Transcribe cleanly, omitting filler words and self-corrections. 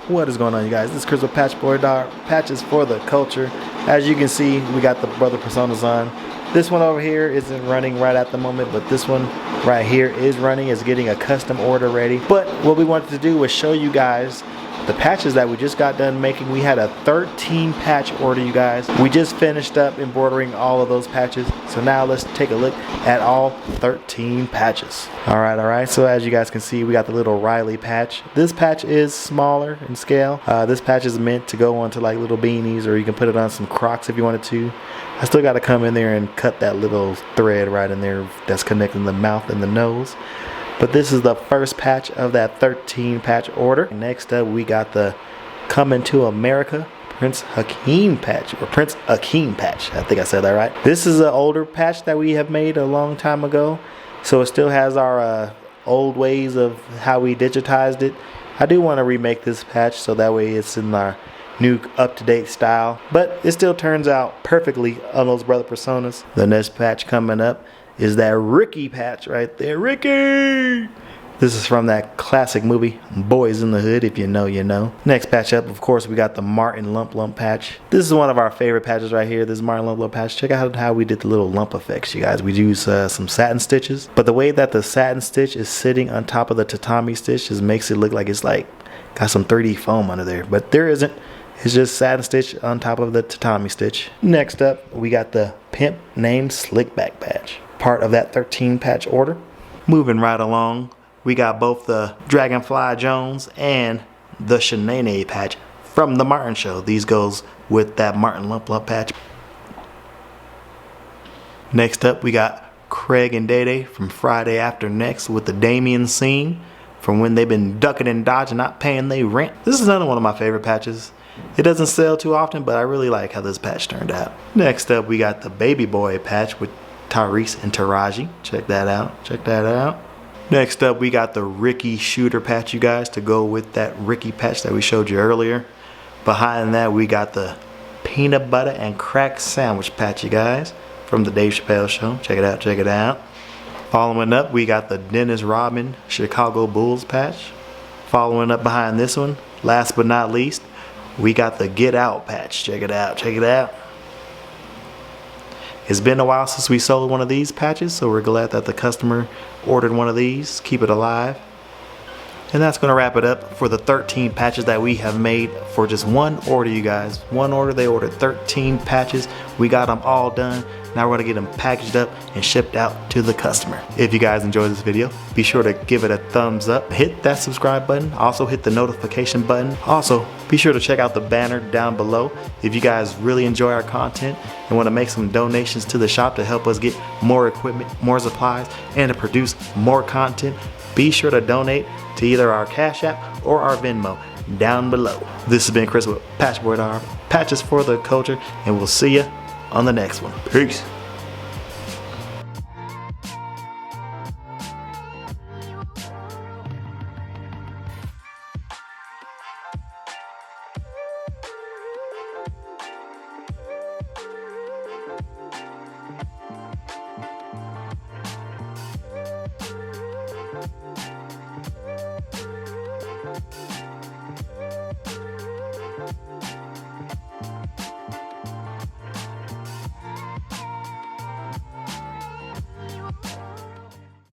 What is going on, you guys? This is Chris with Patchboard Patches for the Culture. As you can see, we got the brother personas on. This one over here isn't running right at the moment, but this one right here is running. It's getting a custom order ready. But what we wanted to do was show you guys the patches that we just got done making. We had a 13 patch order, you guys. We just finished up embroidering all of those patches. So now let's take a look at all 13 patches. All right. So as you guys can see, we got the little Riley patch. This patch is smaller in scale. This patch is meant to go onto like little beanies, or you can put it on some Crocs if you wanted to. I still got to come in there and cut that little thread right in there that's connecting the mouth and the nose. But this is the first patch of that 13 patch order. Next up, we got the Coming to America Prince Hakeem patch, or Prince Akeem patch. I think I said that right. This is an older patch that we have made a long time ago. So it still has our old ways of how we digitized it. I do want to remake this patch so that way it's in our new up-to-date style. But it still turns out perfectly on those brother personas. The next patch coming up is that Ricky patch right there. Ricky! This is from that classic movie, Boys in the Hood. If you know, you know. Next patch up, of course, we got the Martin Lump patch. This is one of our favorite patches right here, this Martin Lump patch. Check out how we did the little lump effects, you guys. We use some satin stitches. But the way that the satin stitch is sitting on top of the tatami stitch just makes it look like it's like got some 3D foam under there. But there isn't. It's just satin stitch on top of the tatami stitch. Next up, we got the Pimp Named Slickback patch. Part of that 13 patch order. Moving right along, we got both the Dragonfly Jones and the Shanae patch from the Martin Show. These goes with that Martin Lump patch. Next up, we got Craig and Day from Friday After Next with the Damien scene from when they've been ducking and dodging, not paying their rent. This is another one of my favorite patches. It doesn't sell too often, but I really like how this patch turned out. Next up, we got the Baby Boy patch with Tyrese and Taraji. Check that out. Next up, we got the Ricky Shooter patch, you guys, to go with that Ricky patch that we showed you earlier. Behind that, we got the Peanut Butter and Crack Sandwich patch, you guys, from the Dave Chappelle Show. Check it out. Following up, we got the Dennis Rodman Chicago Bulls patch. Following up behind this one, last but not least, we got the Get Out patch. Check it out. It's been a while since we sold one of these patches, so we're glad that the customer ordered one of these. Keep it alive. And that's going to wrap it up for the 13 patches that we have made for just one order, you guys. One order, they ordered 13 patches. We got them all done. Now we're going to get them packaged up and shipped out to the customer. If you guys enjoyed this video, be sure to give it a thumbs up. Hit that subscribe button. Also hit the notification button. Also, be sure to check out the banner down below. If you guys really enjoy our content and want to make some donations to the shop to help us get more equipment, more supplies, and to produce more content, be sure to donate to either our Cash App or our Venmo down below. This has been Chris with Patchboard Patches for the Culture, and we'll see you on the next one. Peace.